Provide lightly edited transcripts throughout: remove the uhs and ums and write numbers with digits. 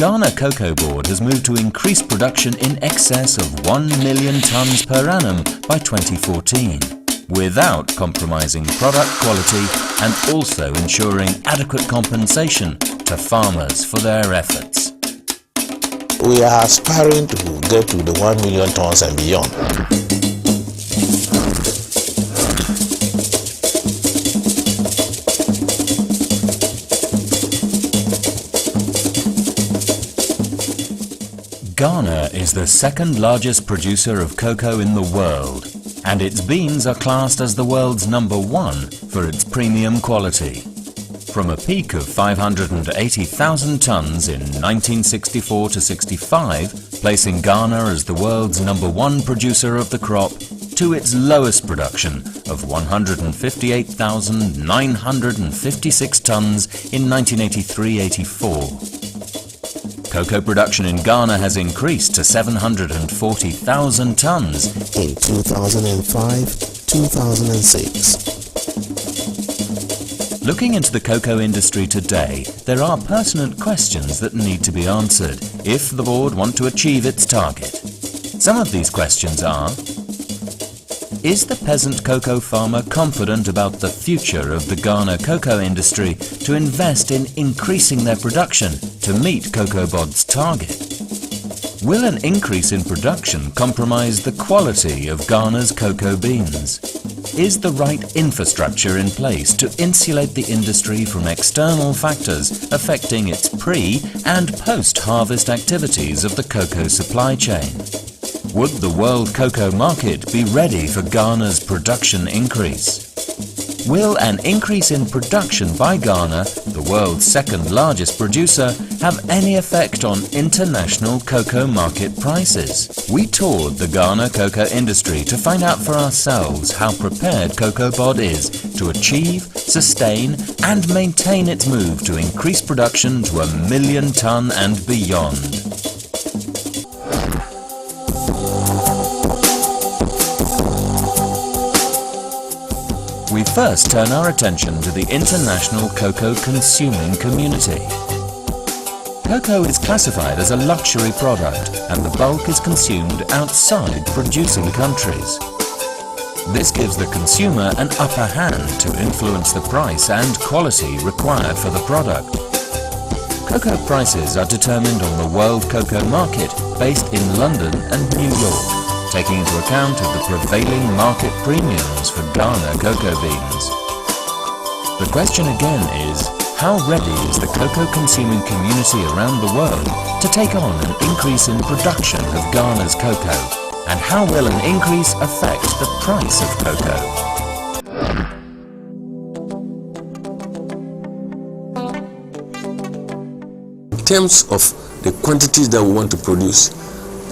Ghana Cocobod has moved to increase production in excess of 1 million tonnes per annum by 2014, without compromising product quality and also ensuring adequate compensation to farmers for their efforts. We are aspiring to get to the 1 million tonnes and beyond. Ghana is the second largest producer of cocoa in the world, and its beans are classed as the world's #1 for its premium quality. From a peak of 580,000 tonnes in 1964 to 65, placing Ghana as the world's #1 producer of the crop, to its lowest production of 158,956 tonnes in 1983-84. Cocoa production in Ghana has increased to 740,000 tonnes in 2005-2006. Looking into the cocoa industry today, there are pertinent questions that need to be answered if the board want to achieve its target. Some of these questions are: is the peasant cocoa farmer confident about the future of the Ghana cocoa industry to invest in increasing their production to meet Cocobod's target? Will an increase in production compromise the quality of Ghana's cocoa beans? Is the right infrastructure in place to insulate the industry from external factors affecting its pre- and post-harvest activities of the cocoa supply chain? Would the world cocoa market be ready for Ghana's production increase? Will an increase in production by Ghana, the world's second largest producer, have any effect on international cocoa market prices? We toured the Ghana cocoa industry to find out for ourselves how prepared Cocobod is to achieve, sustain and maintain its move to increase production to 1 million tonne and beyond. We first turn our attention to the international cocoa consuming community. Cocoa is classified as a luxury product and the bulk is consumed outside producing countries. This gives the consumer an upper hand to influence the price and quality required for the product. Cocoa prices are determined on the world cocoa market based in London and New York, taking into account of the prevailing market premiums for Ghana cocoa beans. The question again is, how ready is the cocoa consuming community around the world to take on an increase in production of Ghana's cocoa? And how will an increase affect the price of cocoa? In terms of the quantities that we want to produce,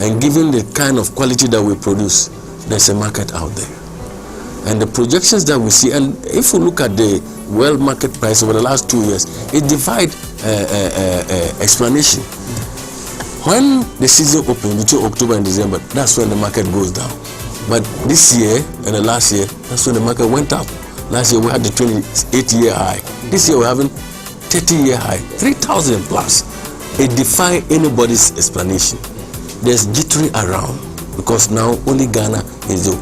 and given the kind of quality that we produce, there's a market out there. And the projections that we see, and if we look at the world market price over the last 2 years, it defied explanation. When the season opened between October and December, that's when the market goes down. But this year and the last year, that's when the market went up. Last year we had the 28-year high. This year we're having 30-year high, 3,000 plus. It defies anybody's explanation. There's jittery around because now only Ghana is the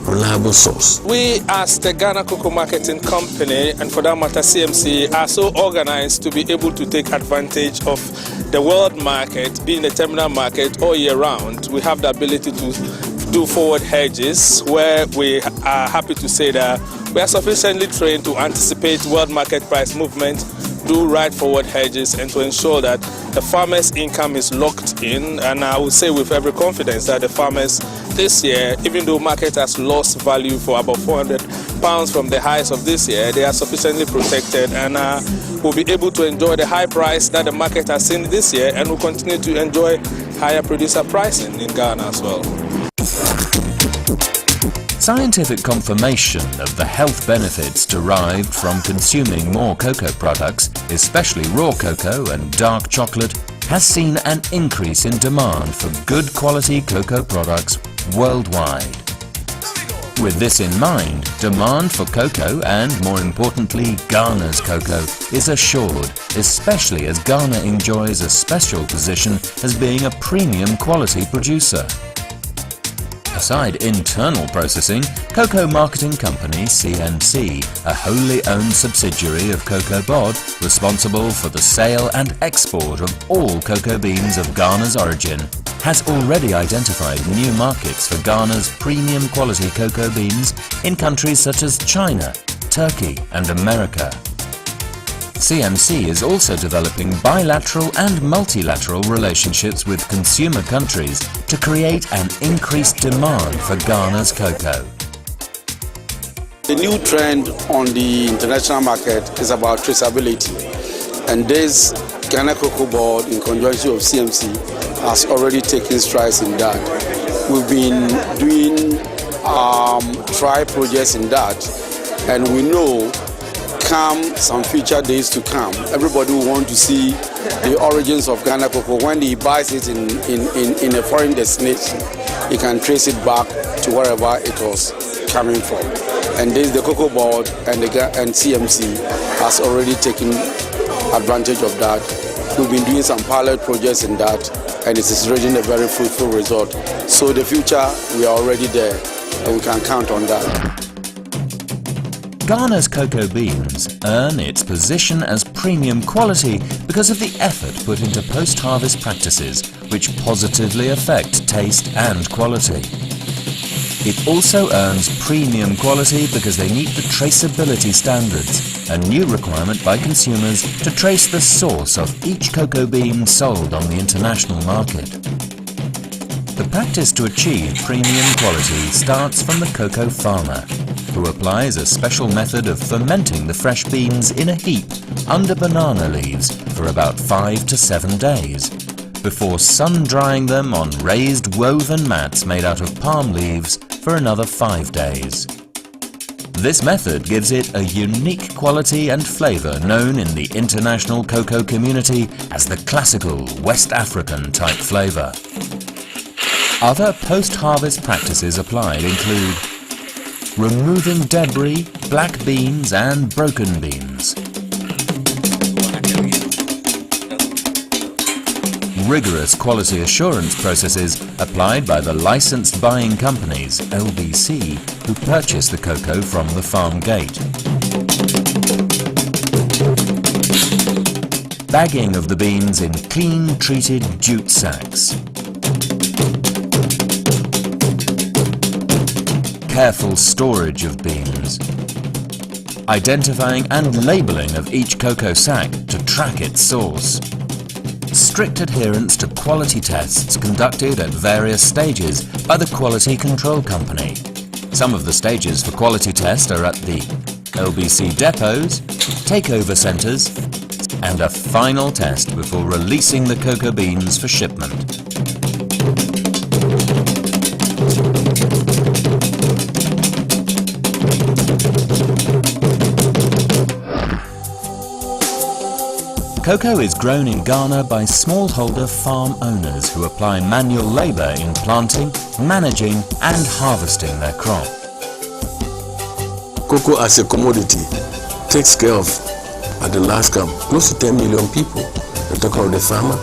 reliable source. We as the Ghana Cocoa Marketing Company, and for that matter CMC, are so organized to be able to take advantage of the world market, being the terminal market all year round. We have the ability to do forward hedges where we are happy to say that we are sufficiently trained to anticipate world market price movement, do right forward hedges, and to ensure that the farmer's income is locked in. And I will say with every confidence that the farmers this year, even though market has lost value for about £400 from the highs of this year, they are sufficiently protected and will be able to enjoy the high price that the market has seen this year, and will continue to enjoy higher producer pricing in Ghana as well. Scientific confirmation of the health benefits derived from consuming more cocoa products, especially raw cocoa and dark chocolate, has seen an increase in demand for good quality cocoa products worldwide. With this in mind, demand for cocoa and, more importantly, Ghana's cocoa is assured, especially as Ghana enjoys a special position as being a premium quality producer. Aside internal processing, cocoa marketing company CMC, a wholly owned subsidiary of Cocobod, responsible for the sale and export of all cocoa beans of Ghana's origin, has already identified new markets for Ghana's premium quality cocoa beans in countries such as China, Turkey and America. CMC is also developing bilateral and multilateral relationships with consumer countries to create an increased demand for Ghana's cocoa. The new trend on the international market is about traceability, and this Ghana Cocobod, in conjunction with CMC, has already taken strides in that. We've been doing trial projects in that, and we know come some future days to come, everybody will want to see the origins of Ghana cocoa. When he buys it in a foreign destination, he can trace it back to wherever it was coming from. And this, the Cocobod and CMC has already taken advantage of that. We've been doing some pilot projects in that, and it is yielding a very fruitful result. So the future, we are already there, and we can count on that. Ghana's cocoa beans earn its position as premium quality because of the effort put into post-harvest practices which positively affect taste and quality. It also earns premium quality because they meet the traceability standards, a new requirement by consumers to trace the source of each cocoa bean sold on the international market. The practice to achieve premium quality starts from the cocoa farmer, who applies a special method of fermenting the fresh beans in a heap under banana leaves for about 5 to 7 days, before sun-drying them on raised woven mats made out of palm leaves for another 5 days. This method gives it a unique quality and flavour known in the international cocoa community as the classical West African type flavour. Other post-harvest practices applied include removing debris, black beans and broken beans. Rigorous quality assurance processes applied by the licensed buying companies, LBC, who purchase the cocoa from the farm gate. Bagging of the beans in clean treated jute sacks. Careful storage of beans. Identifying and labelling of each cocoa sack to track its source. Strict adherence to quality tests conducted at various stages by the Quality Control Company. Some of the stages for quality test are at the LBC depots, takeover centres, and a final test before releasing the cocoa beans for shipment. Cocoa is grown in Ghana by smallholder farm owners who apply manual labour in planting, managing and harvesting their crop. Cocoa as a commodity takes care of, at the last count, close to 10 million people. They talk of the farmer,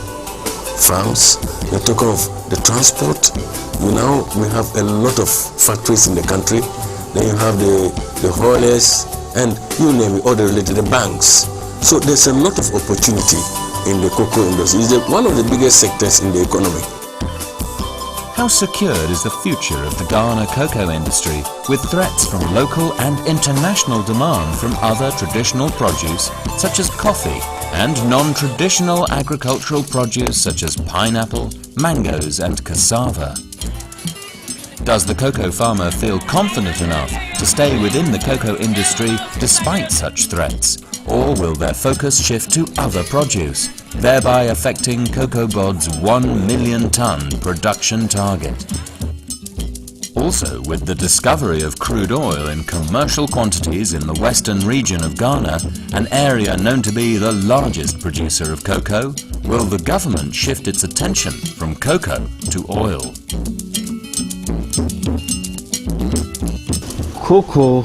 farms, they talk of the transport. We have a lot of factories in the country. Then you have the haulers and you name it, all the related, the banks. So there's a lot of opportunity in the cocoa industry. It's one of the biggest sectors in the economy. How secured is the future of the Ghana cocoa industry with threats from local and international demand from other traditional produce such as coffee and non-traditional agricultural produce such as pineapple, mangoes and cassava? Does the cocoa farmer feel confident enough to stay within the cocoa industry despite such threats? Or will their focus shift to other produce, thereby affecting Cocobod's 1 million tonne production target? Also, with the discovery of crude oil in commercial quantities in the western region of Ghana, an area known to be the largest producer of cocoa, will the government shift its attention from cocoa to oil? Cocoa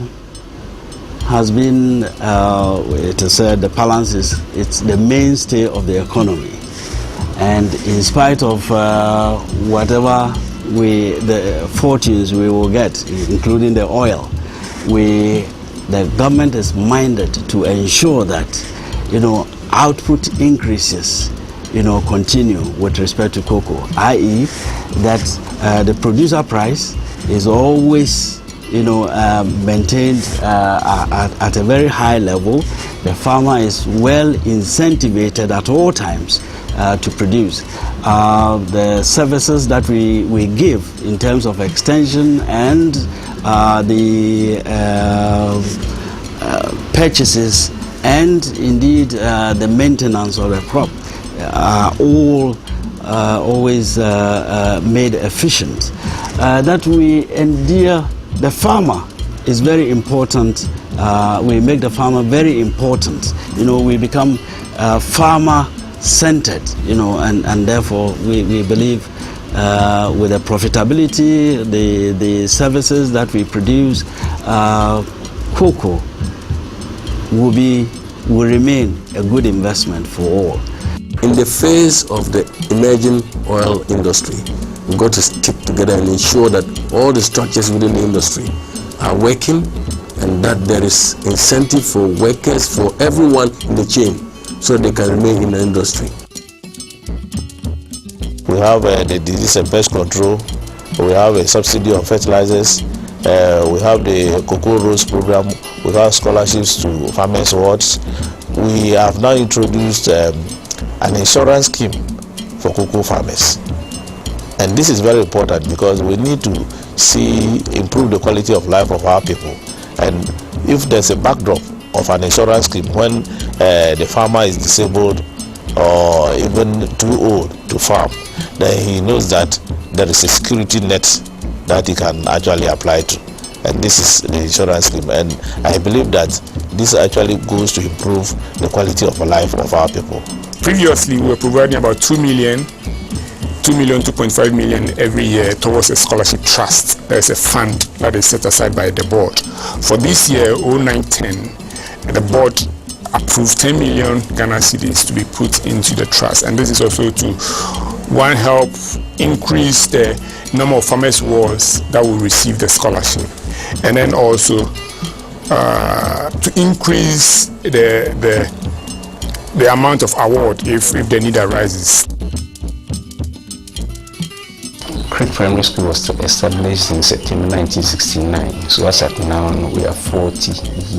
has been, it is said, the balance it's the mainstay of the economy. And in spite of whatever the fortunes we will get, including the oil, the government is minded to ensure that, output increases, continue with respect to cocoa, i.e. that the producer price is always maintained at a very high level. The farmer is well incentivized at all times to produce. The services that we give in terms of extension and the purchases and indeed the maintenance of the crop are all always made efficient. That we endear the farmer is very important. We make the farmer very important. We become farmer-centered, and therefore we believe with the profitability, the services that we produce, cocoa will remain a good investment for all. In the face of the emerging oil industry, we've got to stick together and ensure that all the structures within the industry are working and that there is incentive for workers, for everyone in the chain, so they can remain in the industry. We have the disease and pest control, we have a subsidy on fertilizers, we have the Cocoa Rose program, we have scholarships to farmers' awards. We have now introduced an insurance scheme for cocoa farmers. And this is very important because we need to improve the quality of life of our people. And if there's a backdrop of an insurance scheme when the farmer is disabled or even too old to farm, then he knows that there is a security net that he can actually apply to. And this is the insurance scheme. And I believe that this actually goes to improve the quality of life of our people. Previously, we were providing about 2 million, 2.5 million every year towards a scholarship trust. There's a fund that is set aside by the board. For this year, 09-10, the board approved 10 million Ghana cedis to be put into the trust. And this is also to, one, help increase the number of farmers' wards that will receive the scholarship. And then also to increase the amount of award if the need arises. Creek Primary School was established in September 1969. So as at now, we are 40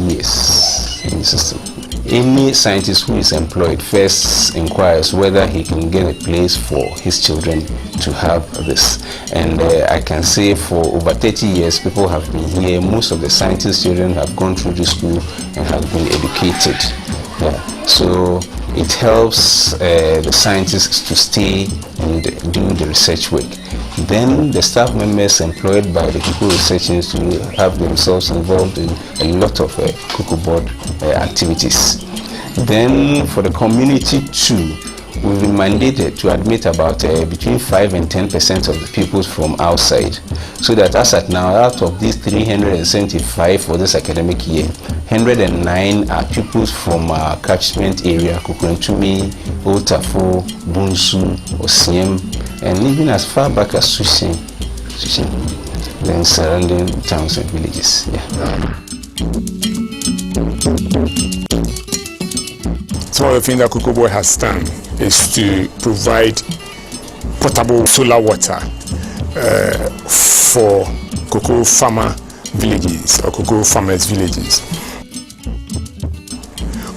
years in the system. Any scientist who is employed first inquires whether he can get a place for his children to have this. And I can say for over 30 years, people have been here. Most of the scientists' children have gone through the school and have been educated. Yeah. So it helps the scientists to stay and do the research work. Then the staff members employed by the Cocoa Research Institute have themselves involved in a lot of Cocobod activities. Then for the community too, we've been mandated to admit about between 5 and 10% of the pupils from outside. So that as at now, out of these 375 for this academic year, 109 are pupils from our catchment area, Kukuntumi, Otafo, Bunsu, Osiem, and even as far back as Sushin, then surrounding towns and villages. Yeah. Some of the things that Cocobod has done is to provide potable solar water for cocoa farmer villages or cocoa farmers villages.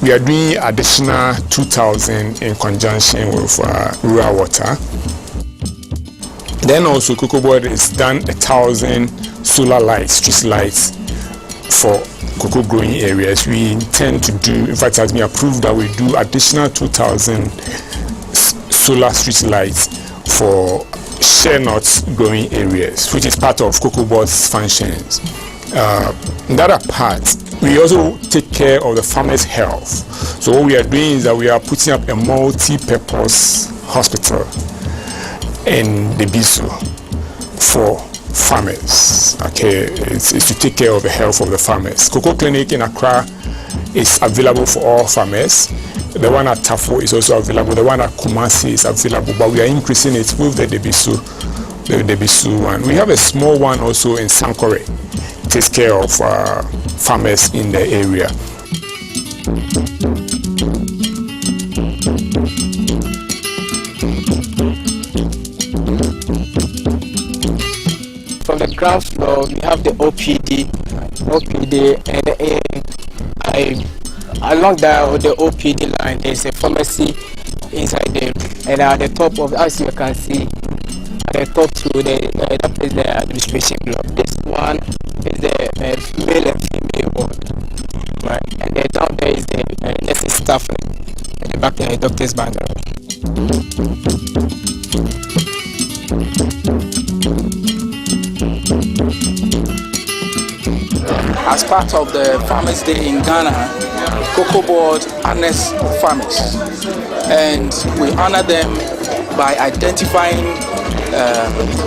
We are doing additional 2,000 in conjunction with rural water. Then also Cocobod has done 1,000 solar lights, street lights for cocoa growing areas. We intend to do, in fact it has been approved that we do additional 2,000 solar street lights for share nuts growing areas, which is part of Cocobod's functions. That apart, we also take care of the farmers' health. So what we are doing is that we are putting up a multi-purpose hospital in the Biso for farmers. Okay, it's to take care of the health of the farmers. Cocoa Clinic in Accra is available for all farmers. The one at Tafo is also available. The one at Kumasi is available, but we are increasing it with the Debisu one. We have a small one also in Sankore. It takes care of farmers in the area. From the ground floor, we have the OPD, and along the OPD line, there's a pharmacy inside there, and at the top of, as you can see, at the top to that is the administration block. This one is the male and female ward, right? And then down there is the nursing staff, and the back there is doctor's boundary. As part of the Farmers' Day in Ghana, Cocobod honors farmers, and we honor them by identifying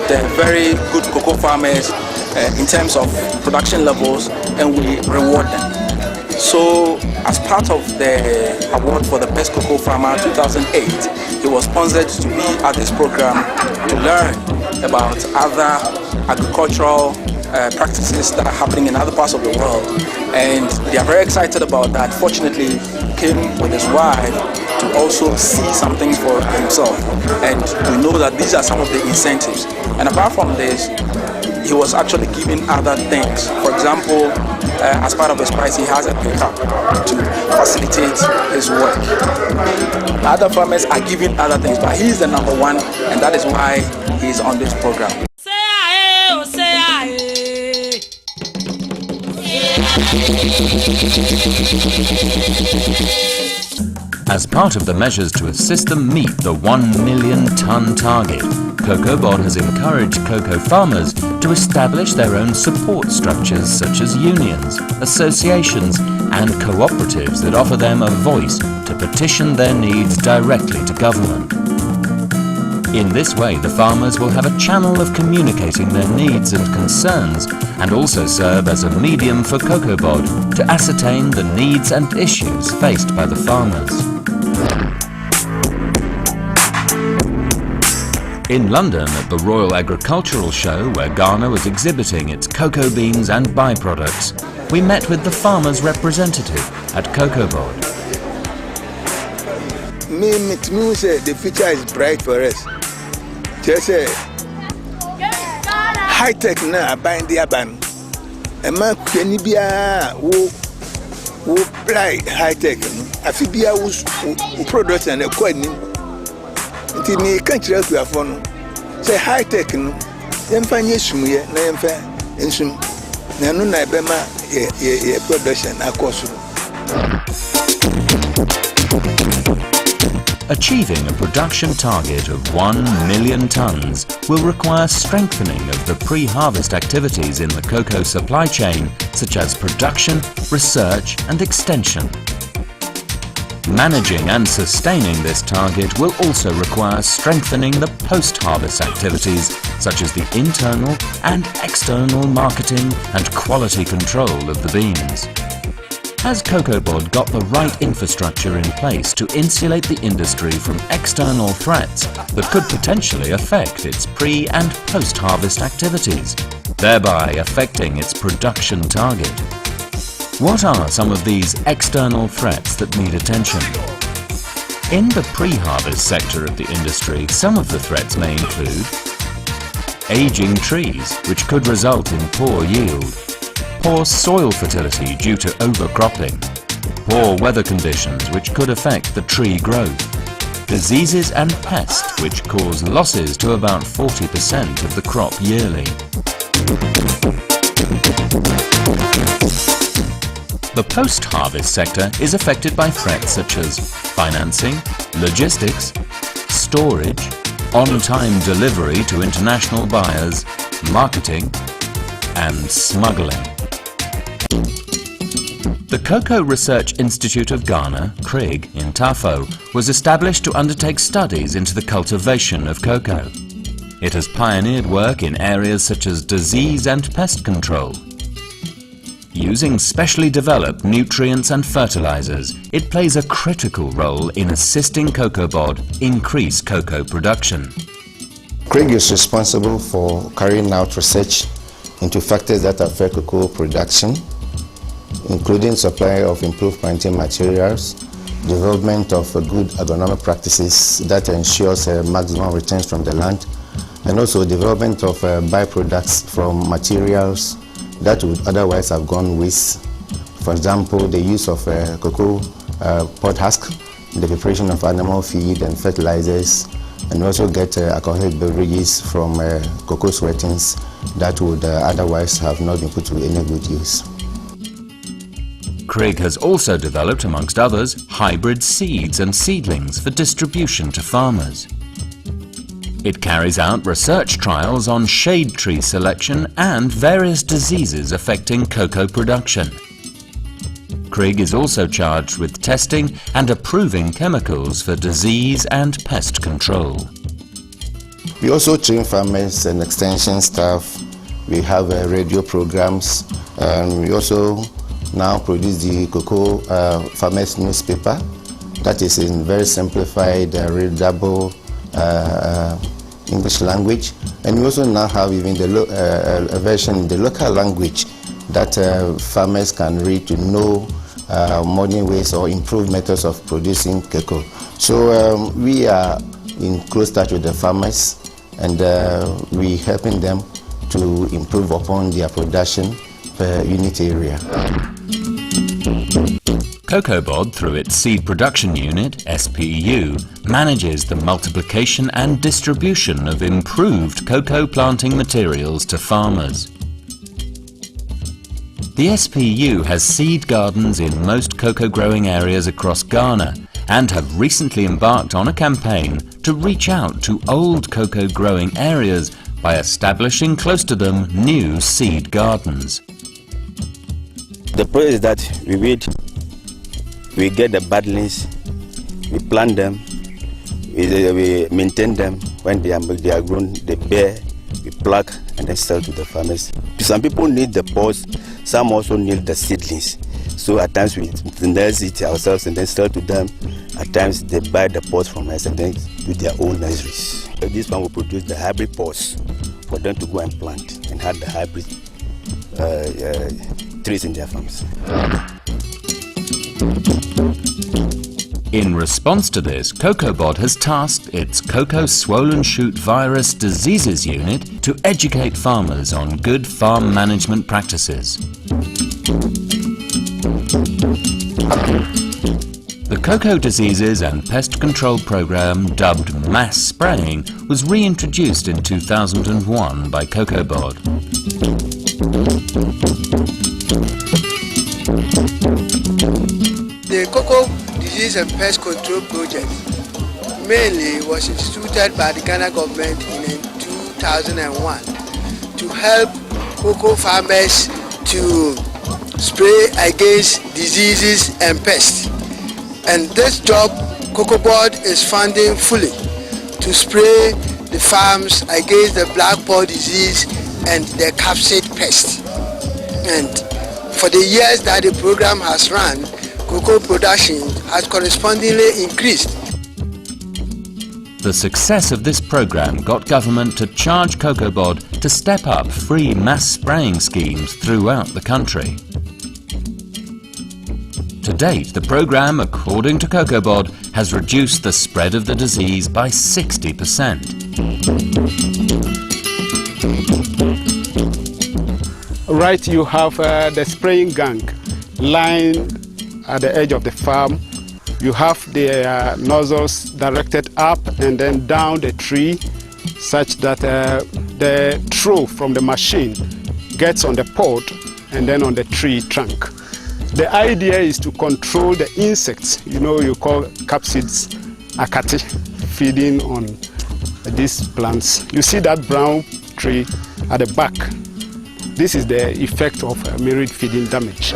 the very good cocoa farmers in terms of production levels, and we reward them. So, as part of the award for the Best Cocoa Farmer 2008, he was sponsored to be at this program to learn about other agricultural practices that are happening in other parts of the world, and they are very excited about that. Fortunately, he came with his wife to also see something for himself, and we know that these are some of the incentives. And apart from this, he was actually given other things. For example, as part of his price, he has a pickup to facilitate his work. Other farmers are given other things, but he is the number one, and that is why he is on this program. As part of the measures to assist them meet the 1 million tonne target, Cocobod has encouraged cocoa farmers to establish their own support structures such as unions, associations and cooperatives that offer them a voice to petition their needs directly to government. In this way, the farmers will have a channel of communicating their needs and concerns, and also serve as a medium for Cocobod to ascertain the needs and issues faced by the farmers. In London at the Royal Agricultural Show, where Ghana was exhibiting its cocoa beans and byproducts, we met with the farmers' representative at Cocobod. The future is bright for us. Just high tech na bind the aban. A man can be a who apply high tech. A fibia who produce and a coin. Until me can't help your phone. Say high tech no. Then find yes, me, na fair, and some Nanuna Bema a production, of course. Achieving a production target of 1 million tonnes will require strengthening of the pre-harvest activities in the cocoa supply chain, such as production, research and extension. Managing and sustaining this target will also require strengthening the post-harvest activities, such as the internal and external marketing and quality control of the beans. Has Cocobod got the right infrastructure in place to insulate the industry from external threats that could potentially affect its pre- and post-harvest activities, thereby affecting its production target? What are some of these external threats that need attention? In the pre-harvest sector of the industry, some of the threats may include aging trees, which could result in poor yield, poor soil fertility due to overcropping, poor weather conditions which could affect the tree growth, diseases and pests which cause losses to about 40% of the crop yearly. The post-harvest sector is affected by threats such as financing, logistics, storage, on-time delivery to international buyers, marketing, and smuggling. The Cocoa Research Institute of Ghana, CRIG, in Tafo, was established to undertake studies into the cultivation of cocoa. It has pioneered work in areas such as disease and pest control. Using specially developed nutrients and fertilizers, it plays a critical role in assisting Cocobod increase cocoa production. Craig is responsible for carrying out research into factors that affect cocoa production, including supply of improved planting materials, development of good agronomic practices that ensures maximum returns from the land, and also development of byproducts from materials that would otherwise have gone waste. For example, the use of cocoa pod husk, the preparation of animal feed and fertilizers, and also get alcoholic beverages from cocoa sweatings that would otherwise have not been put to any good use. Craig has also developed, amongst others, hybrid seeds and seedlings for distribution to farmers. It carries out research trials on shade tree selection and various diseases affecting cocoa production. Craig is also charged with testing and approving chemicals for disease and pest control. We also train farmers and extension staff. We have radio programs, and we also now produce the cocoa farmers newspaper that is in very simplified, readable English language, and we also now have even a version in the local language that farmers can read to know modern ways or improved methods of producing cocoa. So we are in close touch with the farmers, and we helping them to improve upon their production per unit area. Cocobod, through its Seed Production Unit, SPU, manages the multiplication and distribution of improved cocoa planting materials to farmers. The SPU has seed gardens in most cocoa growing areas across Ghana and have recently embarked on a campaign to reach out to old cocoa growing areas by establishing close to them new seed gardens. The process is that we get the budlings, we plant them, we maintain them. When they are grown, they bear, we pluck and then sell to the farmers. Some people need the pods, some also need the seedlings. So at times we nurse it ourselves and then sell to them. At times they buy the pods from us and then do their own nurseries. This one will produce the hybrid pods for them to go and plant and have the hybrid trees in their farms. In response to this, Cocobod has tasked its Cocoa Swollen Shoot Virus Diseases Unit to educate farmers on good farm management practices. The Cocoa Diseases and Pest Control Program, dubbed Mass Spraying, was reintroduced in 2001 by Cocobod. The Cocoa Disease and Pest Control Project mainly was instituted by the Ghana government in 2001 to help cocoa farmers to spray against diseases and pests. And this job Cocobod is funding fully to spray the farms against the black pod disease and the capsid pest. And for the years that the program has run, cocoa production has correspondingly increased. The success of this program got government to charge Cocobod to step up free mass spraying schemes throughout the country. To date, the program, according to Cocobod, has reduced the spread of the disease by 60%. Right, you have the spraying gang lined at the edge of the farm. You have the nozzles directed up and then down the tree, such that the throw from the machine gets on the pod and then on the tree trunk. The idea is to control the insects, you call capsids, akati, feeding on these plants. You see that brown tree at the back. This is the effect of mirrored feeding damage.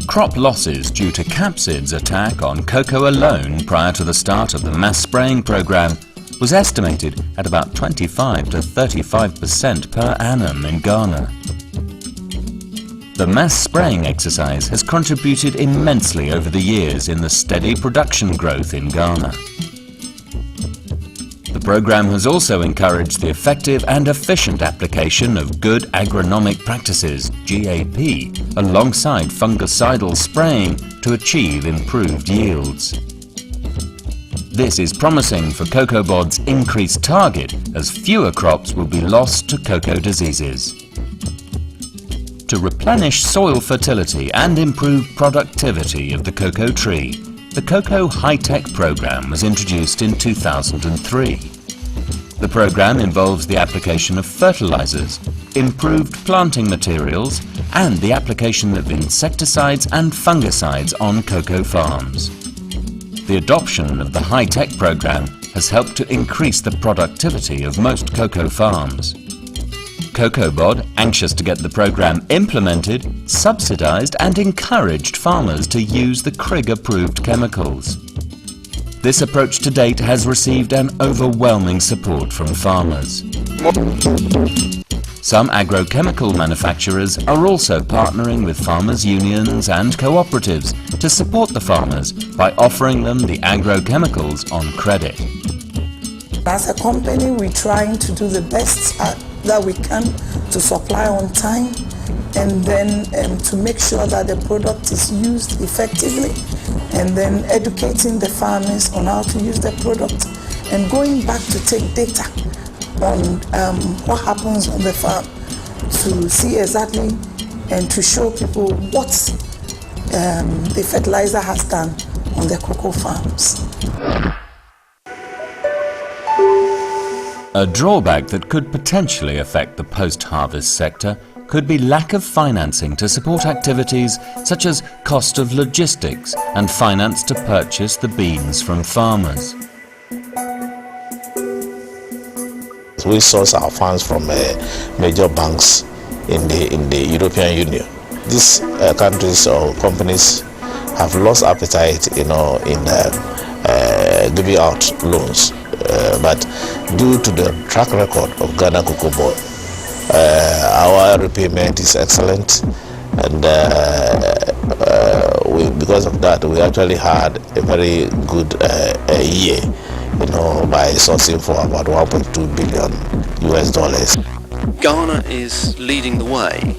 Crop losses due to capsids attack on cocoa alone prior to the start of the mass spraying program was estimated at about 25 to 35% per annum in Ghana. The mass spraying exercise has contributed immensely over the years in the steady production growth in Ghana. The program has also encouraged the effective and efficient application of good agronomic practices, GAP, alongside fungicidal spraying to achieve improved yields. This is promising for Cocobod's increased target, as fewer crops will be lost to cocoa diseases. To replenish soil fertility and improve productivity of the cocoa tree, the Cocoa High-Tech program was introduced in 2003. The program involves the application of fertilizers, improved planting materials, and the application of insecticides and fungicides on cocoa farms. The adoption of the High-Tech program has helped to increase the productivity of most cocoa farms. Cocobod, anxious to get the program implemented, subsidized and encouraged farmers to use the CRIG-approved chemicals. This approach to date has received an overwhelming support from farmers. Some agrochemical manufacturers are also partnering with farmers' unions and cooperatives to support the farmers by offering them the agrochemicals on credit. As a company, we're trying to do the best that we can to supply on time, and then to make sure that the product is used effectively, and then educating the farmers on how to use the product, and going back to take data on what happens on the farm to see exactly and to show people what the fertilizer has done on the cocoa farms. A drawback that could potentially affect the post-harvest sector could be lack of financing to support activities such as cost of logistics and finance to purchase the beans from farmers. We source our funds from major banks in the European Union. These countries or companies have lost appetite, in giving out loans. But due to the track record of Ghana Cocobod, our repayment is excellent, and because of that, we actually had a very good year, by sourcing for about $1.2 billion US. Ghana is leading the way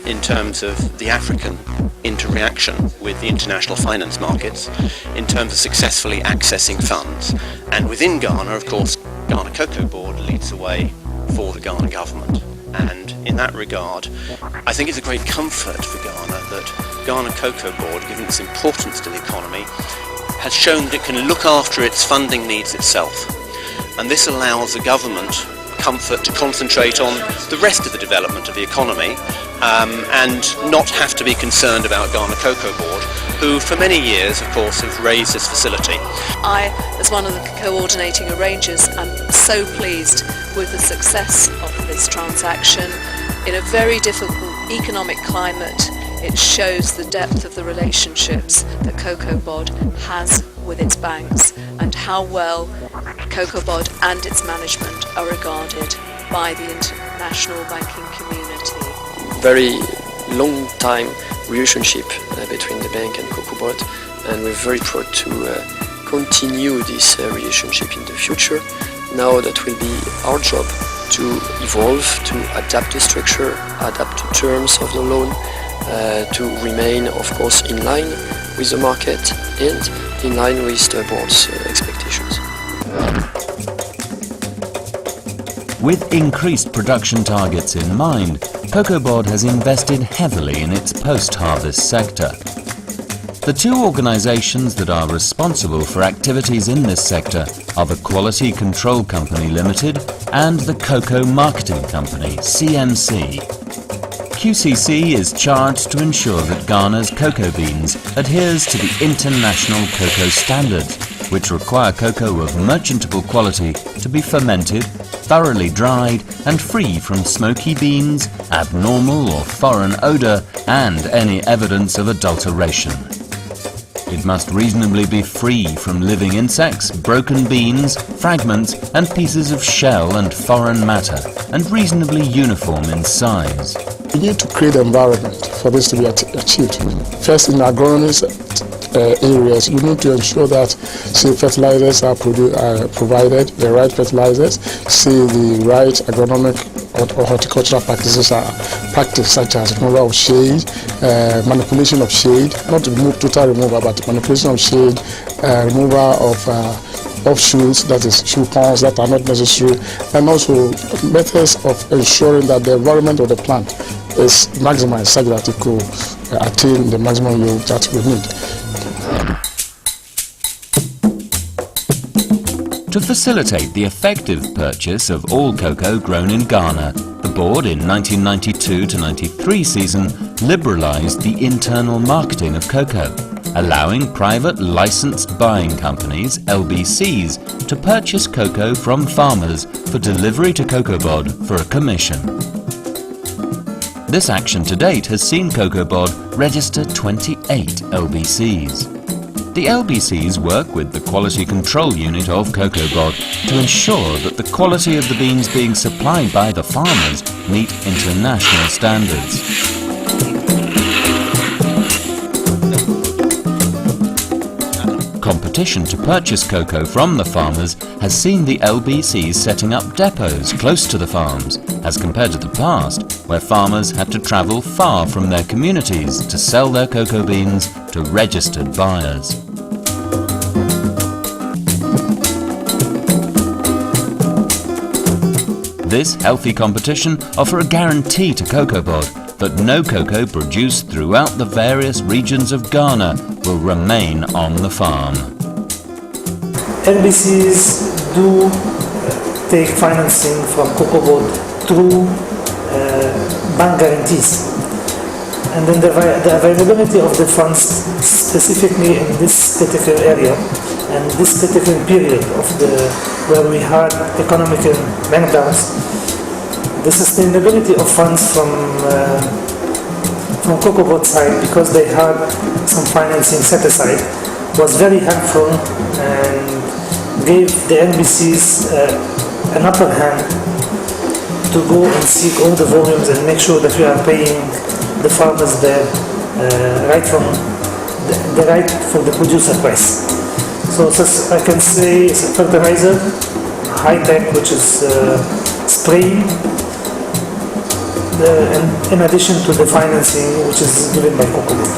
in terms of the African interaction with the international finance markets, in terms of successfully accessing funds. And within Ghana, of course, Ghana Cocobod leads the way for the Ghana government. And in that regard, I think it's a great comfort for Ghana that Ghana Cocobod, given its importance to the economy, has shown that it can look after its funding needs itself. And this allows the government comfort to concentrate on the rest of the development of the economy and not have to be concerned about Ghana Cocobod, who for many years, of course, have raised this facility. I, as one of the coordinating arrangers, am so pleased with the success of this transaction. In a very difficult economic climate, it shows the depth of the relationships that Cocobod has with its banks and how well Cocobod and its management are regarded by the international banking community. Very long time relationship between the bank and Cocobod, and we're very proud to continue this relationship in the future. Now that will be our job to evolve, to adapt the structure, adapt the terms of the loan, to remain, of course, in line with the market and in line with the board's expectations. With increased production targets in mind, Cocobod has invested heavily in its post-harvest sector. The two organisations that are responsible for activities in this sector are the Quality Control Company Limited and the Cocoa Marketing Company, CMC. QCC is charged to ensure that Ghana's cocoa beans adheres to the international cocoa standards, which require cocoa of merchantable quality to be fermented, thoroughly dried and free from smoky beans, abnormal or foreign odour and any evidence of adulteration. It must reasonably be free from living insects, broken beans, fragments and pieces of shell and foreign matter, and reasonably uniform in size. We need to create an environment for this to be achieved. First, in agronomist areas, we need to ensure that fertilizers are provided, the right fertilizers, the right agronomic or horticultural practices are practiced, such as removal of shade, manipulation of shade, not total removal, but manipulation of shade, removal of offshoots, that is shoe ponds that are not necessary, and also methods of ensuring that the environment of the plant is maximized such that it could attain the maximum yield that we need. To facilitate the effective purchase of all cocoa grown in Ghana, the board in 1992-93 season liberalised the internal marketing of cocoa, allowing private licensed buying companies, LBCs, to purchase cocoa from farmers for delivery to Cocobod for a commission. This action to date has seen Cocobod register 28 LBCs. The LBCs work with the Quality Control Unit of Cocobod to ensure that the quality of the beans being supplied by the farmers meet international standards. Competition to purchase cocoa from the farmers has seen the LBCs setting up depots close to the farms, as compared to the past, where farmers had to travel far from their communities to sell their cocoa beans to registered buyers. This healthy competition offers a guarantee to Cocobod that no cocoa produced throughout the various regions of Ghana will remain on the farm. LBCs do take financing from Cocobod through bank guarantees. And then the availability of the funds specifically in this particular area and this particular period of where we had economic meltdowns, the sustainability of funds from Cocobod side, because they had some financing set aside, was very helpful and gave the NBCs an upper hand to go and seek all the volumes and make sure that we are paying the farmers the right for the producer price. So I can say it's a fertilizer, high tech, which is spraying, in addition to the financing which is given by Cocobod.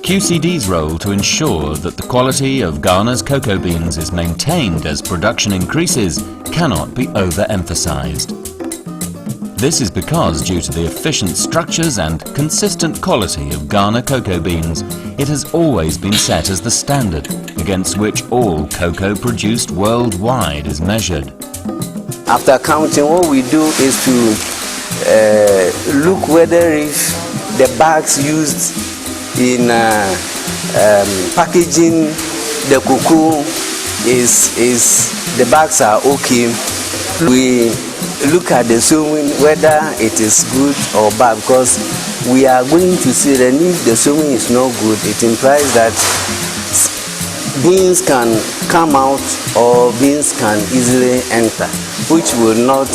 QCD's role to ensure that the quality of Ghana's cocoa beans is maintained as production increases cannot be overemphasized. This is because, due to the efficient structures and consistent quality of Ghana cocoa beans, it has always been set as the standard against which all cocoa produced worldwide is measured. After counting, what we do is to look whether if the bags used in packaging the cocoa the bags are okay. We look at the sewing whether it is good or bad, because we are going to see that if the sewing is not good, it implies that beans can come out or beans can easily enter, which will not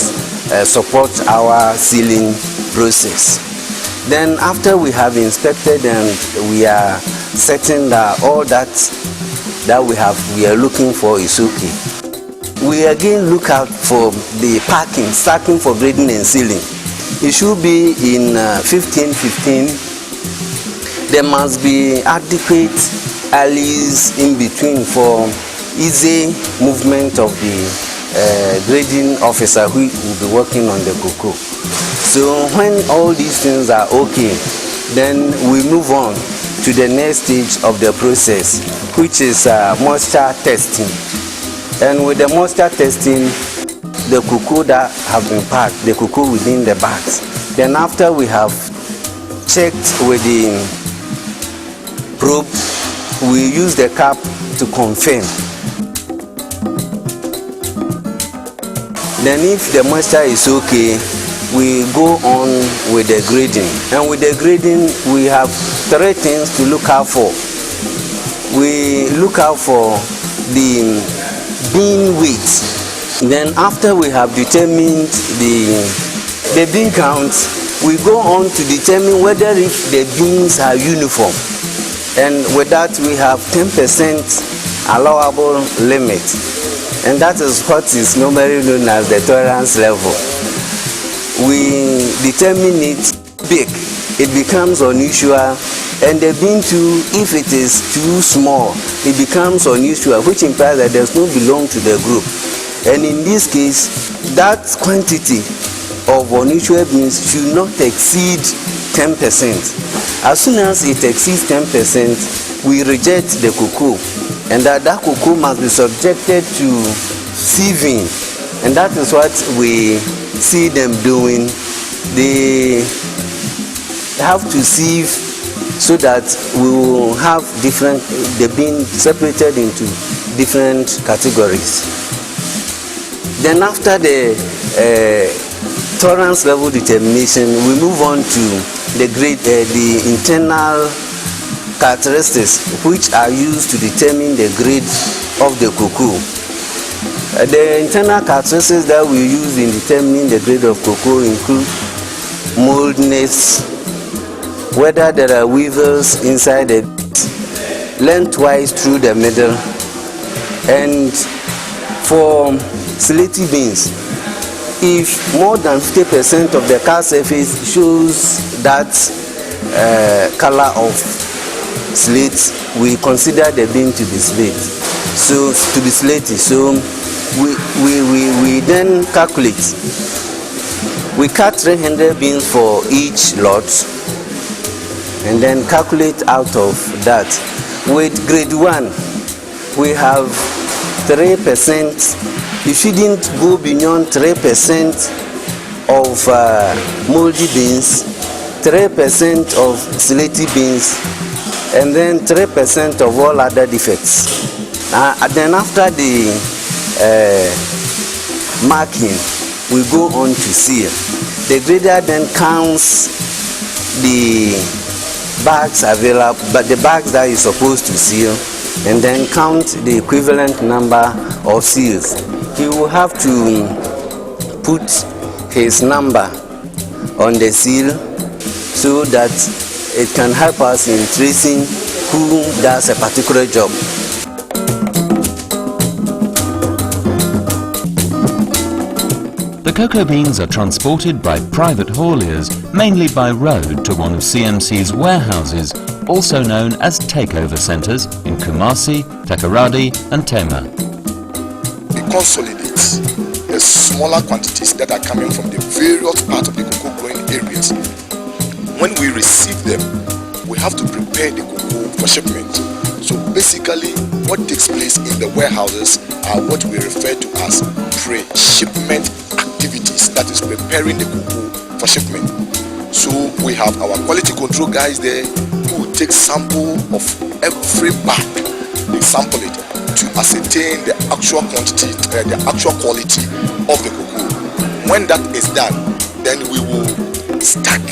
support our sealing process. Then after we have inspected and we are certain that all that we are looking for is okay, we again look out for the packing, stacking for grading and sealing. It should be in 15-15. There must be adequate alleys in between for easy movement of the grading officer who will be working on the cocoa. So when all these things are okay, then we move on to the next stage of the process, which is moisture testing. And with the moisture testing, the cocoa that have been packed, the cocoa within the bags. Then after we have checked with the probe, we use the cap to confirm. Then if the moisture is okay, we go on with the grading. And with the grading, we have 3 things to look out for. We look out for the bean weight. Then after we have determined the bean count, we go on to determine whether if the beans are uniform. And with that, we have 10% allowable limit. And that is what is normally known as the tolerance level. We determine it big, it becomes unusual, and the bean too, if it is too small, it becomes unusual, which implies that does not belong to the group. And in this case, that quantity of unusual beans should not exceed 10%. As soon as it exceeds 10%, we reject the cocoa, and that cocoa must be subjected to sieving, and that is what we see them doing. They have to sieve so that we will have the bean separated into different categories. Then after the tolerance level determination, we move on to the internal characteristics which are used to determine the grade of the cocoa. The internal characteristics that we use in determining the grade of cocoa include moldness, whether there are weevils inside the lengthwise through the middle, and for slaty beans, if more than 50% of the car surface shows that color of slate, we consider the bean to be slate. So to be slaty. So we then calculate. We cut 300 beans for each lot, and then calculate out of that. With grade 1, we have 3%. You shouldn't go beyond 3% of moldy beans, 3% of slaty beans, and then 3% of all other defects. Then after the marking, we go on to seal. The grader then counts the bags available, but the bags that is supposed to seal, and then count the equivalent number of seals. He will have to put his number on the seal so that it can help us in tracing who does a particular job. The cocoa beans are transported by private hauliers, mainly by road, to one of CMC's warehouses, also known as takeover centres in Kumasi, Takoradi and Tema. We consolidate the smaller quantities that are coming from the various parts of the cocoa growing areas. When we receive them, we have to prepare the cocoa for shipment. So basically, what takes place in the warehouses are what we refer to as pre-shipment activities, that is preparing the cocoa for shipment. So we have our quality control guys there who will take sample of every bag. They sample it to ascertain the actual quantity, the actual quality of the cocoa. When that is done, then we will stack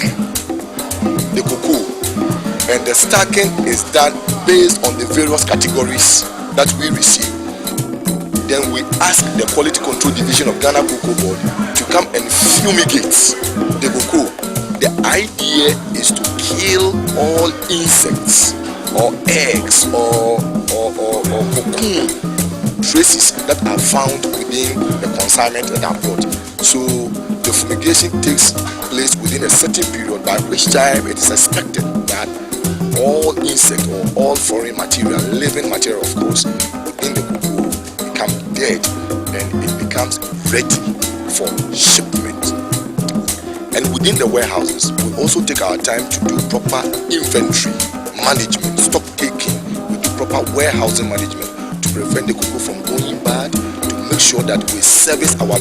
the cocoa, and the stacking is done based on the various categories that we receive. Then we ask the quality control division of Ghana Cocobod to come and fumigate the cocoa. The idea is to kill all insects or eggs or cocoon traces that are found within the consignment that are brought. So the fumigation takes place within a certain period, by which time it is expected that all insect or all foreign material, living material of course, within the cocoa become dead and it becomes ready for shipment. And within the warehouses, we also take our time to do proper inventory management, stock taking. We do proper warehousing management to prevent the cocoa from going bad, to make sure that we service our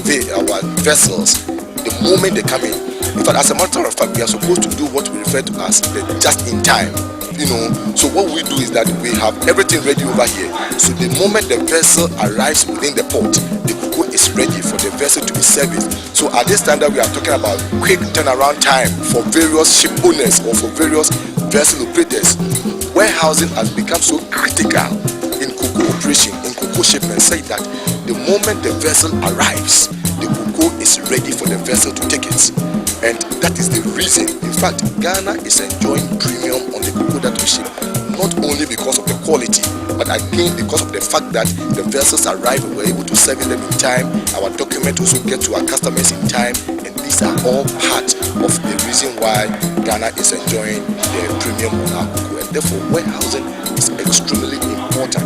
vessels the moment they come in, In fact, as a matter of fact, we are supposed to do what we refer to as the just-in-time. So what we do is that we have everything ready over here. So the moment the vessel arrives within the port, the cocoa is ready for the vessel to be serviced. So at this time that we are talking about quick turnaround time for various ship owners or for various vessel operators, warehousing has become so critical in cocoa operation, in cocoa shipment, say that the moment the vessel arrives, the cocoa is ready for the vessel to take it. And that is the reason, in fact, Ghana is enjoying premium on the cocoa that we ship, not only because of the quality, but again because of the fact that the vessels arrive and we're able to service them in time, our document also get to our customers in time, and these are all part of the reason why Ghana is enjoying the premium on our cocoa, and therefore warehousing is extremely important.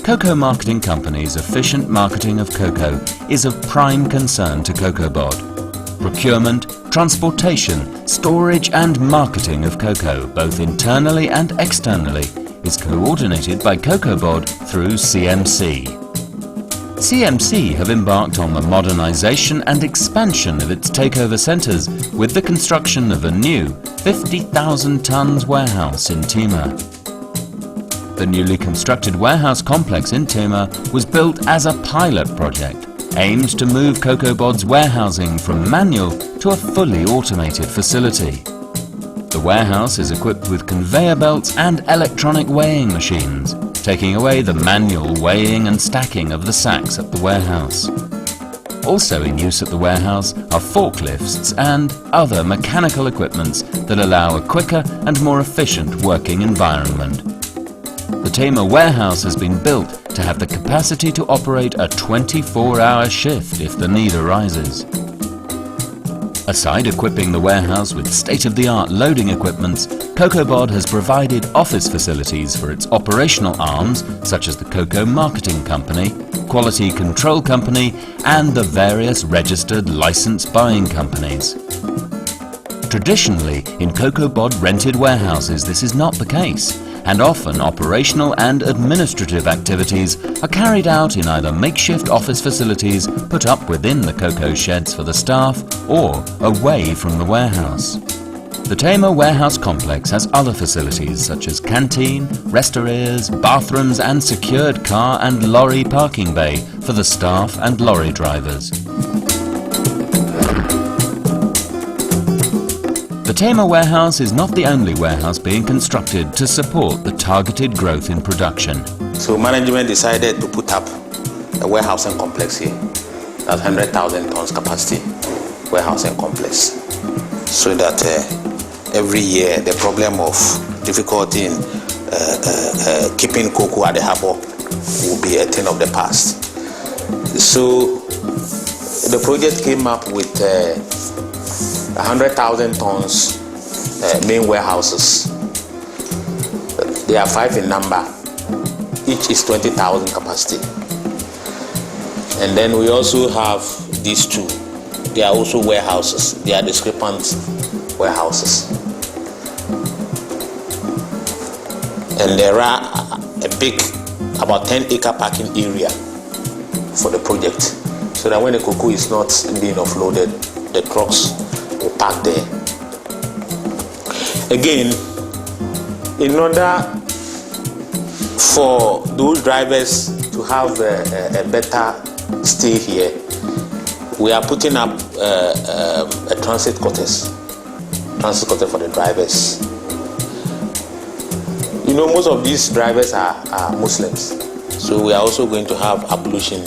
Cocoa marketing companies' efficient marketing of cocoa is of prime concern to Cocobod. Procurement, transportation, storage and marketing of cocoa, both internally and externally, is coordinated by Cocobod through CMC. CMC have embarked on the modernisation and expansion of its takeover centres with the construction of a new 50,000 tonnes warehouse in Tonne. The newly constructed warehouse complex in Tonne was built as a pilot project aimed to move Cocobod's warehousing from manual to a fully automated facility. The warehouse is equipped with conveyor belts and electronic weighing machines, taking away the manual weighing and stacking of the sacks at the warehouse. Also in use at the warehouse are forklifts and other mechanical equipments that allow a quicker and more efficient working environment. The Tonne warehouse has been built to have the capacity to operate a 24-hour shift if the need arises. Aside equipping the warehouse with state-of-the-art loading equipments, Cocobod has provided office facilities for its operational arms such as the Cocoa Marketing Company, Quality Control Company and the various registered license buying companies. Traditionally, in Cocobod rented warehouses this is not the case, and often operational and administrative activities are carried out in either makeshift office facilities put up within the cocoa sheds for the staff or away from the warehouse. The Tonne warehouse complex has other facilities such as canteen, restaurants, bathrooms and secured car and lorry parking bay for the staff and lorry drivers. The Tonne warehouse is not the only warehouse being constructed to support the targeted growth in production. So management decided to put up a warehousing complex here. That's 100,000 tons capacity warehousing complex. So that every year the problem of difficulty in keeping cocoa at the harbor will be a thing of the past. So the project came up with 100,000 tons main warehouses. There are 5 in number. Each is 20,000 capacity. And then we also have these 2. They are also warehouses. They are discrepant warehouses. And there are a big, about 10-acre parking area for the project. So that when the cocoa is not being offloaded, the trucks will park there. Again, in order for those drivers to have a better stay here, we are putting up a transit quarters for the drivers. You know, most of these drivers are Muslims, so we are also going to have ablution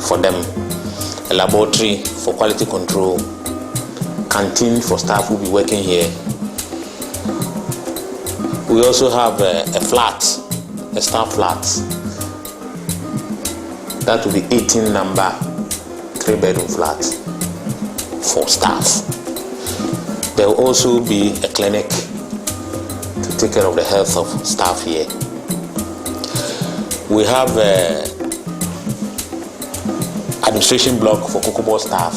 for them, a laboratory for quality control, canteen for staff who will be working here. We also have a flat, a staff flat. That will be 18 number 3-bedroom flat for staff. There will also be a clinic to take care of the health of staff here. We have an administration block for Cocobod staff,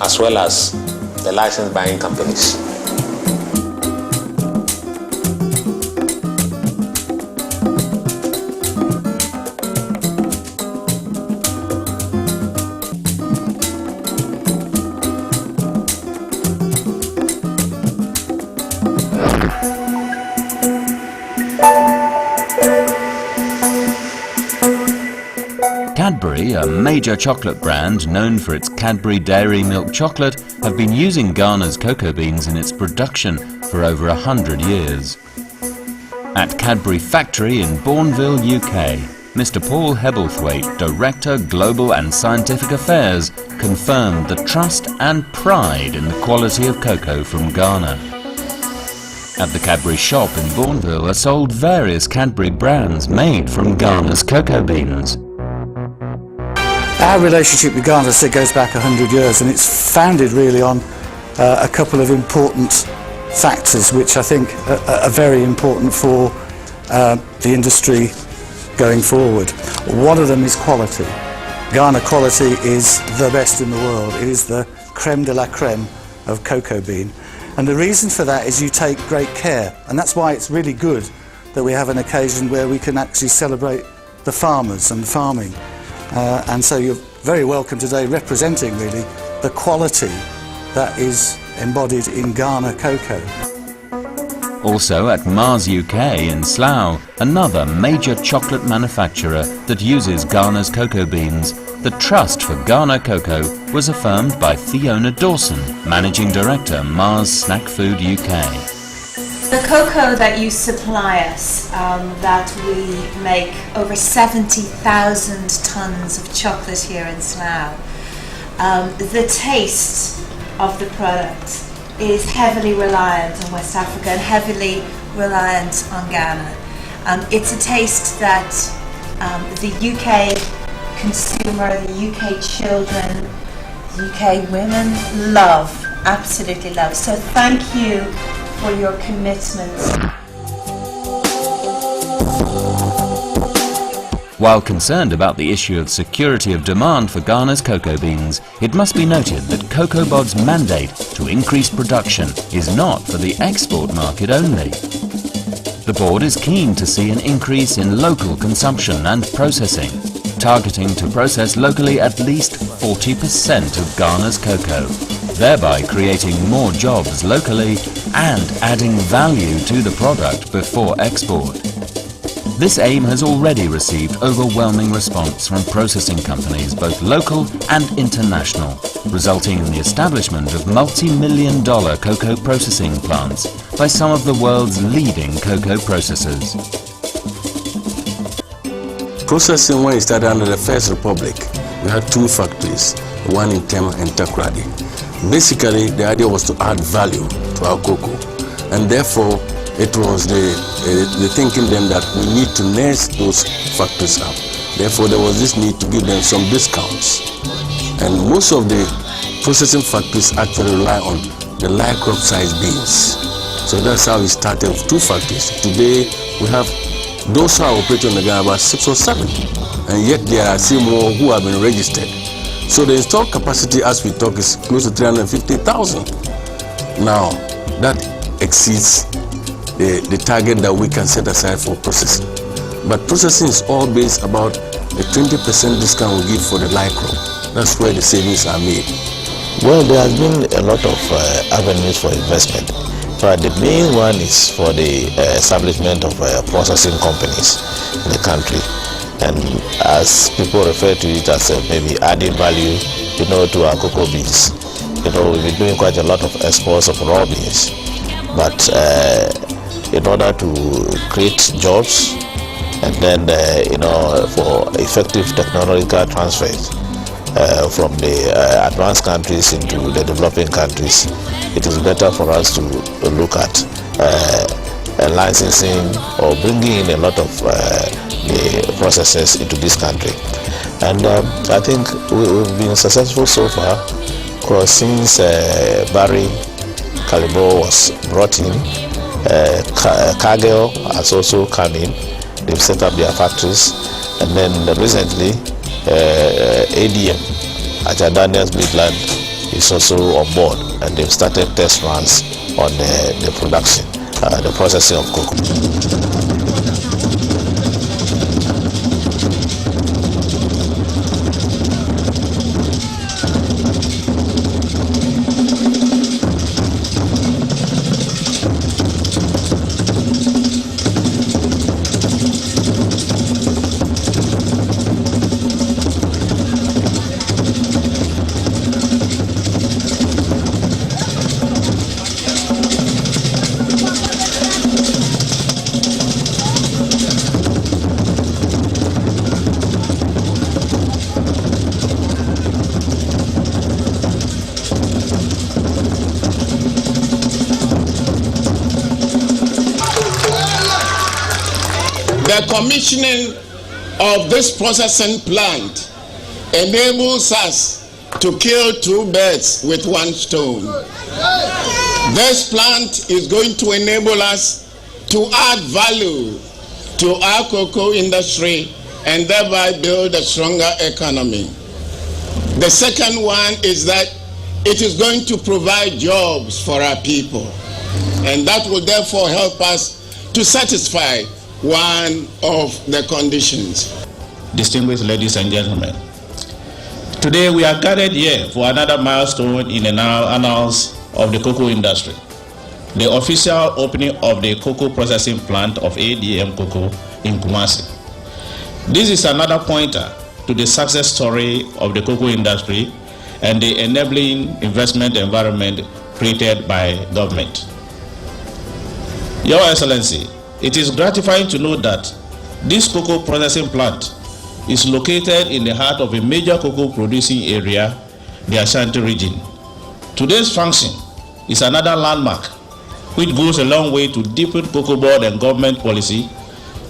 as well as the license buying companies. Cadbury, a major chocolate brand known for its Cadbury Dairy Milk chocolate, have been using Ghana's cocoa beans in its production for over 100 years. At Cadbury Factory in Bourneville, UK, Mr. Paul Hebblethwaite, Director Global and Scientific Affairs, confirmed the trust and pride in the quality of cocoa from Ghana. At the Cadbury shop in Bourneville are sold various Cadbury brands made from Ghana's cocoa beans. Our relationship with Ghana goes back 100 years, and it's founded really on a couple of important factors which I think are very important for the industry going forward. One of them is quality. Ghana quality is the best in the world. It is the creme de la creme of cocoa bean. And the reason for that is you take great care, and that's why it's really good that we have an occasion where we can actually celebrate the farmers and farming. And so you're very welcome today representing really the quality that is embodied in Ghana cocoa. Also at Mars UK in Slough, another major chocolate manufacturer that uses Ghana's cocoa beans, the trust for Ghana cocoa was affirmed by Fiona Dawson, Managing Director, Mars Snack Food UK. The cocoa that you supply us, that we make over 70,000 tonnes of chocolate here in Slough, the taste of the product is heavily reliant on West Africa and heavily reliant on Ghana. It's a taste that the UK consumer, the UK children, UK women love, absolutely love. So thank you for your commitment. While concerned about the issue of security of demand for Ghana's cocoa beans, it must be noted that Cocobod's mandate to increase production is not for the export market only. The board is keen to see an increase in local consumption and processing, targeting to process locally at least 40% of Ghana's cocoa, thereby creating more jobs locally and adding value to the product before export. This aim has already received overwhelming response from processing companies, both local and international, resulting in the establishment of multi-million-dollar cocoa processing plants by some of the world's leading cocoa processors. Processing, when it started under the First Republic, we had two factories, one in Tonne and Takoradi. Basically, the idea was to add value to our cocoa, and therefore it was the thinking then that we need to nurse those factories up. Therefore, there was this need to give them some discounts. And most of the processing factories actually rely on the light crop size beans. So that's how we started with two factories. Today, we have those who are operating in Ghana about 6 or 7. And yet there are still more who have been registered. So the installed capacity as we talk is close to 350,000. Now, that exceeds the target that we can set aside for processing. But processing is all based about the 20% discount we give for the light crop. That's where the savings are made. Well, there has been a lot of avenues for investment. But the main one is for the establishment of processing companies in the country. And as people refer to it as maybe adding value, to our cocoa beans. We've been doing quite a lot of exports of raw beans. But in order to create jobs and then for effective technological transfers from the advanced countries into the developing countries, it is better for us to look at licensing or bringing in a lot of the processes into this country. And I think we've been successful so far, because since Barry Calibo was brought in, Cargill has also come in. They've set up their factories, and then recently ADM at Daniels Midland is also on board, and they've started test runs on the production, the processing of cocoa. The commissioning of this processing plant enables us to kill two birds with one stone. This plant is going to enable us to add value to our cocoa industry and thereby build a stronger economy. The second one is that it is going to provide jobs for our people, and that will therefore help us to satisfy one of the conditions. Distinguished ladies and gentlemen, today we are gathered here for another milestone in the annals of the cocoa industry, the official opening of the cocoa processing plant of ADM Cocoa in Kumasi. This is another pointer to the success story of the cocoa industry and the enabling investment environment created by government. Your Excellency, it is gratifying to know that this cocoa processing plant is located in the heart of a major cocoa producing area, the Ashanti region. Today's function is another landmark which goes a long way to deepen Cocobod and government policy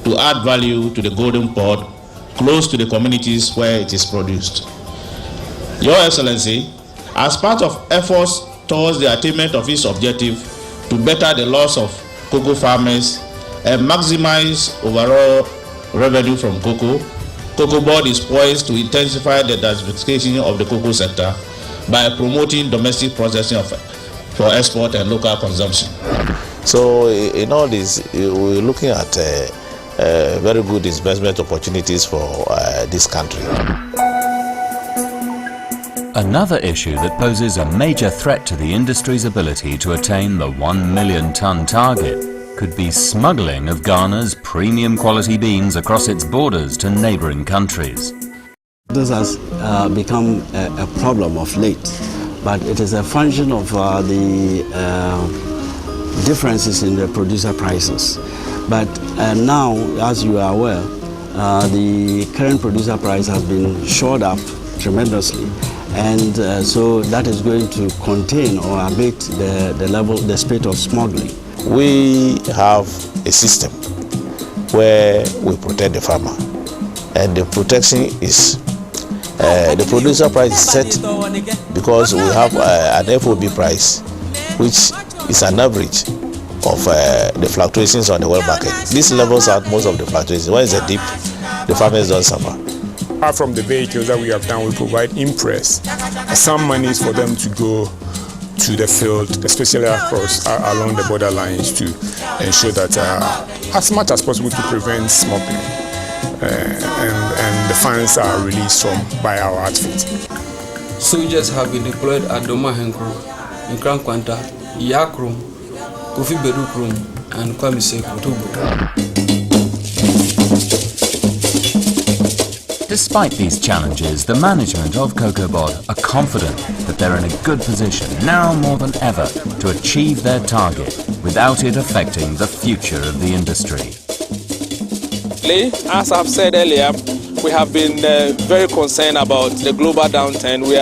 to add value to the golden pod close to the communities where it is produced. Your Excellency, as part of efforts towards the attainment of its objective to better the loss of cocoa farmers and maximize overall revenue from cocoa, Cocobod is poised to intensify the diversification of the cocoa sector by promoting domestic processing for export and local consumption. So in all this, we're looking at very good investment opportunities for this country. Another issue that poses a major threat to the industry's ability to attain the 1 million tonne target could be smuggling of Ghana's premium quality beans across its borders to neighbouring countries. This has become a problem of late, but it is a function of the differences in the producer prices. But now, as you are aware, the current producer price has been shored up tremendously, and so that is going to contain or abate the spate of smuggling. We have a system where we protect the farmer, and the protection is the producer price is set because we have an FOB price, which is an average of the fluctuations on the world market. This levels out most of the fluctuations. When it's a dip, the farmers don't suffer. Apart from the vehicles that we have done, we provide impress, some monies for them to go to the field, especially across along the border lines, to ensure that as much as possible to prevent smuggling, and the funds are released by our outfit. Soldiers have been deployed at Doma Henkro, Nkrankwanta, Yakrum, Kofi Bedukrum, and Kwamise Kutubu. Despite these challenges, the management of Cocobod are confident that they're in a good position now more than ever to achieve their target without it affecting the future of the industry. As I've said earlier, we have been very concerned about the global downturn. We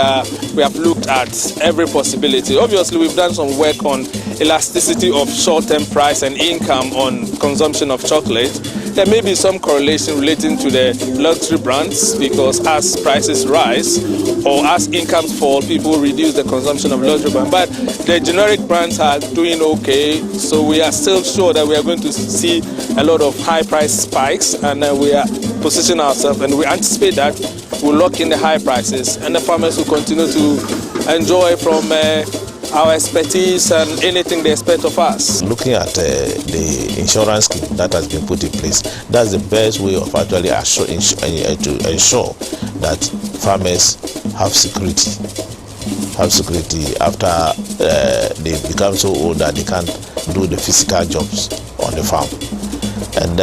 have looked at every possibility. Obviously, we've done some work on elasticity of short-term price and income on consumption of chocolate. There may be some correlation relating to the luxury brands, because as prices rise or as incomes fall, people reduce the consumption of luxury brands. But the generic brands are doing okay, so we are still sure that we are going to see a lot of high price spikes, and we are positioning ourselves, and we anticipate that we'll lock in the high prices, and the farmers will continue to enjoy from our expertise and anything they expect of us. Looking at the insurance scheme that has been put in place, that's the best way of actually to ensure that farmers have security after they become so old that they can't do the physical jobs on the farm. And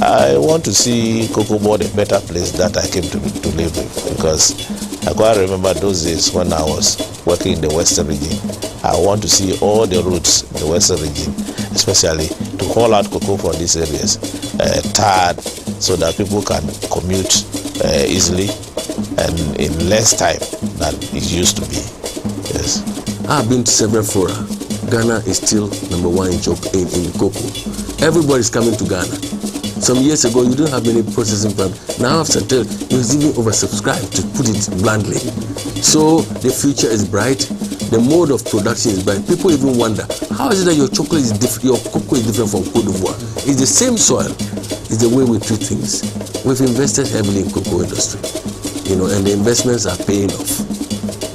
I want to see Cocobod a better place that I came to live with, because I quite remember those days when I was working in the Western region. I want to see all the routes in the Western region, especially to haul out cocoa from these areas, tarred, so that people can commute easily and in less time than it used to be. Yes. I've been to several fora. Ghana is still #1 in cocoa. Everybody's coming to Ghana. Some years ago, you didn't have many processing plants. Now, after it was even oversubscribed, to put it bluntly. So the future is bright. The mode of production is bright. People even wonder, how is it that your chocolate is different, your cocoa is different from Côte d'Ivoire? It's the same soil. It's the way we treat things. We've invested heavily in cocoa industry, and the investments are paying off.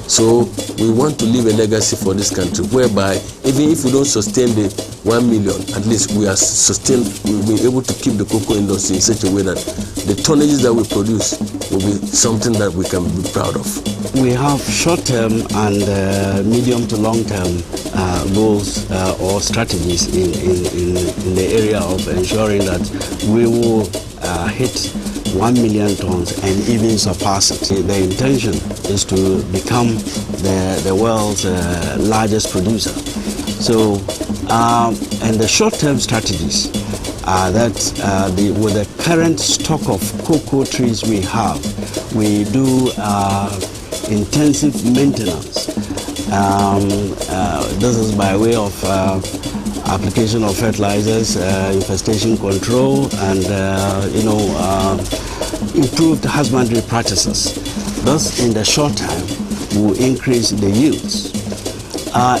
So we want to leave a legacy for this country, whereby even if we don't sustain the 1 million, at least we'll be able to keep the cocoa industry in such a way that the tonnages that we produce will be something that we can be proud of. We have short-term and medium to long-term goals or strategies in the area of ensuring that we will hit 1 million tons and even surpass it. The intention is to become the world's largest producer. So, and the short-term strategies are that with the current stock of cocoa trees we have, we do intensive maintenance. This is by way of application of fertilizers, infestation control, and improved husbandry practices. Thus, in the short time, will increase the yields.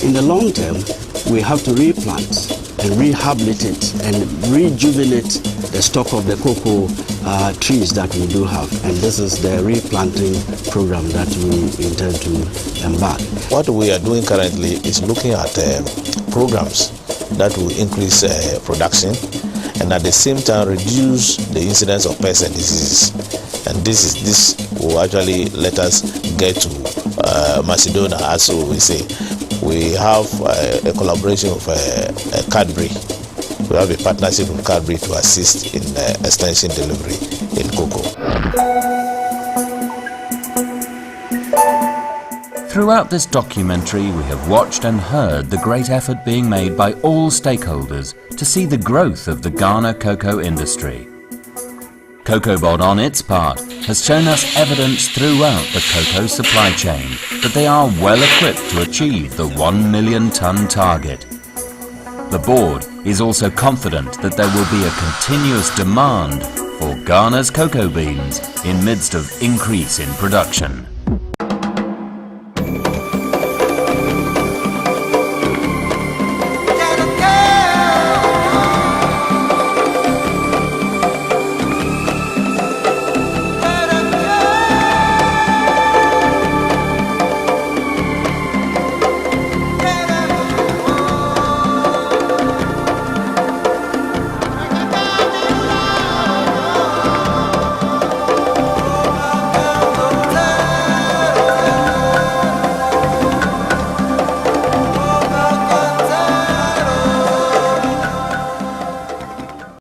In the long term, we have to replant and rehabilitate and rejuvenate the stock of the cocoa trees that we do have, and this is the replanting program that we intend to embark. What we are doing currently is looking at programs that will increase production and at the same time reduce the incidence of pests and diseases. And this will actually let us get to Macedonia, as we say. We have a collaboration with Cadbury. We have a partnership with Cadbury to assist in extension delivery in cocoa. Throughout this documentary, we have watched and heard the great effort being made by all stakeholders to see the growth of the Ghana cocoa industry. Cocobod, on its part, has shown us evidence throughout the cocoa supply chain that they are well equipped to achieve the 1 million ton target. The board is also confident that there will be a continuous demand for Ghana's cocoa beans in midst of increase in production.